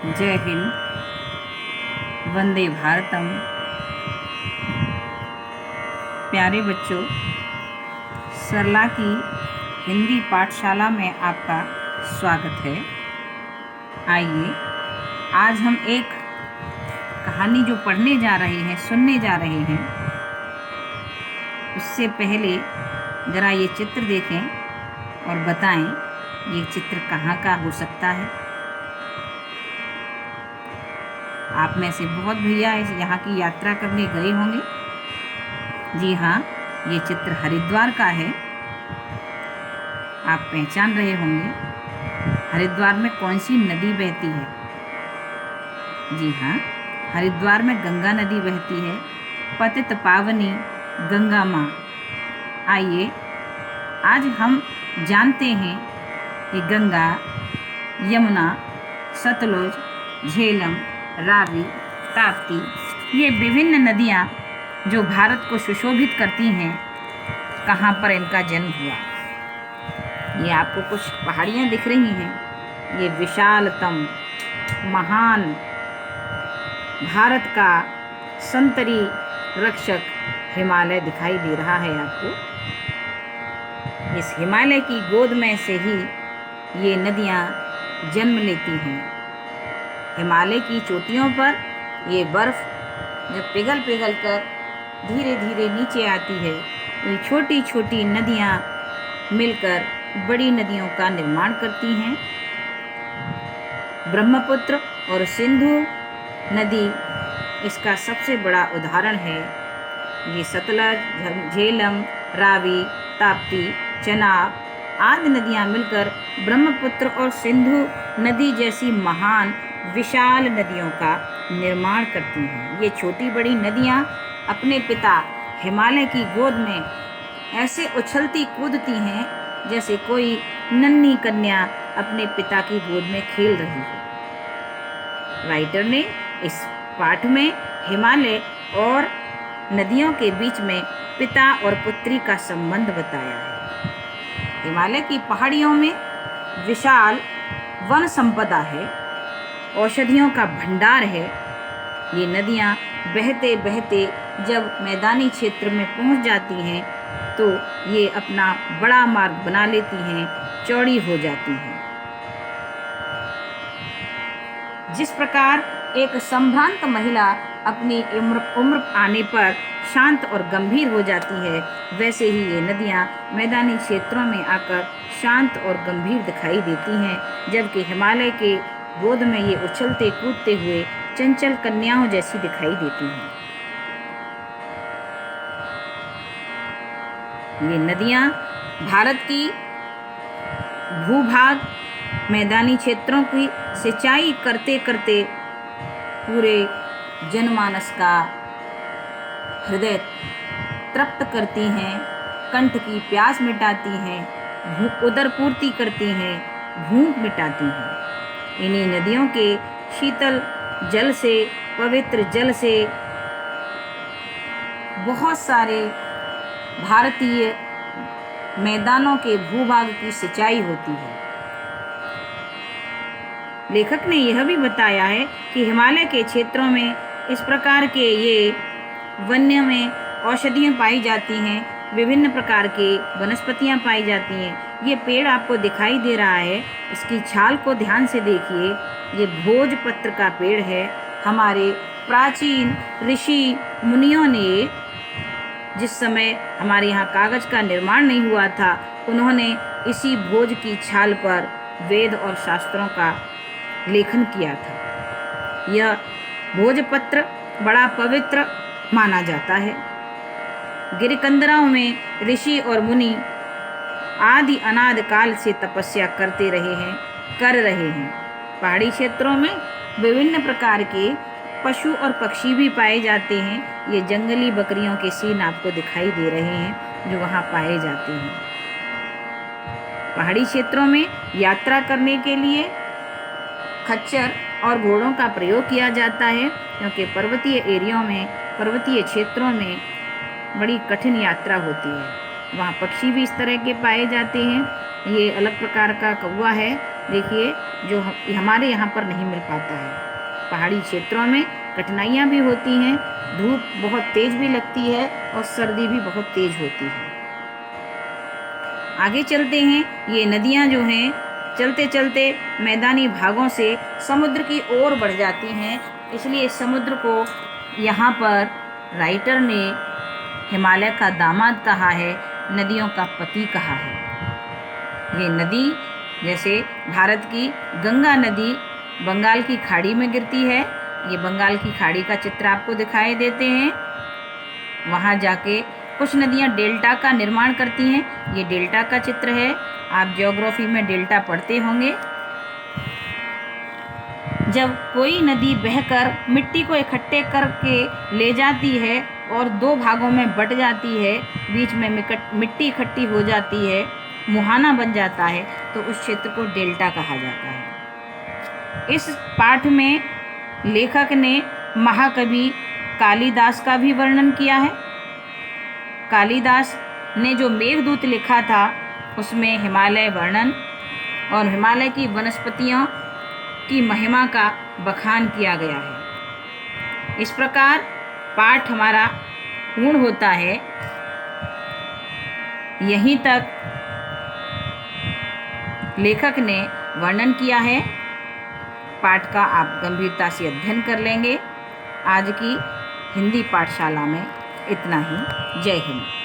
जय हिंद, वंदे भारतम। प्यारे बच्चों, सरला की हिंदी पाठशाला में आपका स्वागत है। आइए आज हम एक कहानी जो पढ़ने जा रहे हैं, सुनने जा रहे हैं, उससे पहले ज़रा ये चित्र देखें और बताएं ये चित्र कहाँ का हो सकता है। आप में से बहुत भैया यहाँ की यात्रा करने गए होंगे। जी हाँ, ये चित्र हरिद्वार का है। आप पहचान रहे होंगे हरिद्वार में कौन सी नदी बहती है। जी हाँ, हरिद्वार में गंगा नदी बहती है, पतित पावनी गंगा माँ। आइए आज हम जानते हैं कि गंगा, यमुना, सतलुज, झेलम, रावी, ताप्ती, ये विभिन्न नदियाँ जो भारत को सुशोभित करती हैं, कहाँ पर इनका जन्म हुआ। ये आपको कुछ पहाड़ियाँ दिख रही हैं। ये विशालतम महान भारत का संतरी रक्षक हिमालय दिखाई दे रहा है आपको। इस हिमालय की गोद में से ही ये नदियाँ जन्म लेती हैं। हिमालय की चोटियों पर ये बर्फ़ जब पिघल कर धीरे धीरे नीचे आती है तो ये छोटी छोटी नदियाँ मिलकर बड़ी नदियों का निर्माण करती हैं। ब्रह्मपुत्र और सिंधु नदी इसका सबसे बड़ा उदाहरण है। ये सतलज, झेलम, रावी, ताप्ती, चनाब आदि नदियाँ मिलकर ब्रह्मपुत्र और सिंधु नदी जैसी महान विशाल नदियों का निर्माण करती हैं। ये छोटी बड़ी नदियाँ अपने पिता हिमालय की गोद में ऐसे उछलती कूदती हैं जैसे कोई नन्ही कन्या अपने पिता की गोद में खेल रही हो। राइटर ने इस पाठ में हिमालय और नदियों के बीच में पिता और पुत्री का संबंध बताया है। हिमालय की पहाड़ियों में विशाल वन संपदा है, औषधियों का भंडार है। ये नदियाँ बहते बहते जब मैदानी क्षेत्र में पहुँच जाती हैं तो ये अपना बड़ा मार्ग बना लेती हैं, चौड़ी हो जाती हैं। जिस प्रकार एक संभ्रांत महिला अपनी उम्र आने पर शांत और गंभीर हो जाती है, वैसे ही ये नदियाँ मैदानी क्षेत्रों में आकर शांत और गंभीर दिखाई देती हैं, जबकि हिमालय के गोद में ये उछलते कूदते हुए चंचल कन्याओं जैसी दिखाई देती हैं। ये नदियाँ भारत की भूभाग मैदानी क्षेत्रों की सिंचाई करते करते पूरे जनमानस का हृदय तृप्त करती हैं, कंठ की प्यास मिटाती हैं, उदर पूर्ति करती हैं, भूख मिटाती हैं। इन्हीं नदियों के शीतल जल से, पवित्र जल से बहुत सारे भारतीय मैदानों के भूभाग की सिंचाई होती है। लेखक ने यह भी बताया है कि हिमालय के क्षेत्रों में इस प्रकार के ये वन्य में औषधियाँ पाई जाती हैं, विभिन्न प्रकार के वनस्पतियाँ पाई जाती हैं। ये पेड़ आपको दिखाई दे रहा है, इसकी छाल को ध्यान से देखिए। ये भोजपत्र का पेड़ है। हमारे प्राचीन ऋषि मुनियों ने, जिस समय हमारे यहाँ कागज़ का निर्माण नहीं हुआ था, उन्होंने इसी भोज की छाल पर वेद और शास्त्रों का लेखन किया था। यह भोजपत्र बड़ा पवित्र माना जाता है। गिरिकंदराओं में ऋषि और मुनि आदि अनाद काल से तपस्या करते रहे हैं, कर रहे हैं। पहाड़ी क्षेत्रों में विभिन्न प्रकार के पशु और पक्षी भी पाए जाते हैं। ये जंगली बकरियों के सीन आपको दिखाई दे रहे हैं जो वहाँ पाए जाते हैं। पहाड़ी क्षेत्रों में यात्रा करने के लिए खच्चर और घोड़ों का प्रयोग किया जाता है, क्योंकि पर्वतीय एरिया में, पर्वतीय क्षेत्रों में बड़ी कठिन यात्रा होती है। वहाँ पक्षी भी इस तरह के पाए जाते हैं। ये अलग प्रकार का कौवा है देखिए जो हमारे यहाँ पर नहीं मिल पाता है। पहाड़ी क्षेत्रों में कठिनाइयाँ भी होती हैं, धूप बहुत तेज भी लगती है और सर्दी भी बहुत तेज होती है। आगे चलते हैं। ये नदियाँ जो हैं चलते चलते मैदानी भागों से समुद्र की ओर बढ़ जाती हैं, इसलिए समुद्र को यहाँ पर राइटर ने हिमालय का दामाद कहा है, नदियों का पति कहा है। ये नदी जैसे भारत की गंगा नदी बंगाल की खाड़ी में गिरती है। ये बंगाल की खाड़ी का चित्र आपको दिखाई देते हैं। वहाँ जाके कुछ नदियाँ डेल्टा का निर्माण करती हैं। ये डेल्टा का चित्र है, आप ज्योग्राफी में डेल्टा पढ़ते होंगे। जब कोई नदी बहकर मिट्टी को इकट्ठे करके ले जाती है और दो भागों में बट जाती है, बीच में मिट्टी इकट्ठी हो जाती है, मुहाना बन जाता है, तो उस क्षेत्र को डेल्टा कहा जाता है। इस पाठ में लेखक ने महाकवि कालिदास का भी वर्णन किया है। कालिदास ने जो मेघदूत लिखा था उसमें हिमालय वर्णन और हिमालय की वनस्पतियों की महिमा का बखान किया गया है। इस प्रकार पाठ हमारा पूर्ण होता है। यहीं तक लेखक ने वर्णन किया है। पाठ का आप गंभीरता से अध्ययन कर लेंगे। आज की हिंदी पाठशाला में इतना ही। जय हिंद।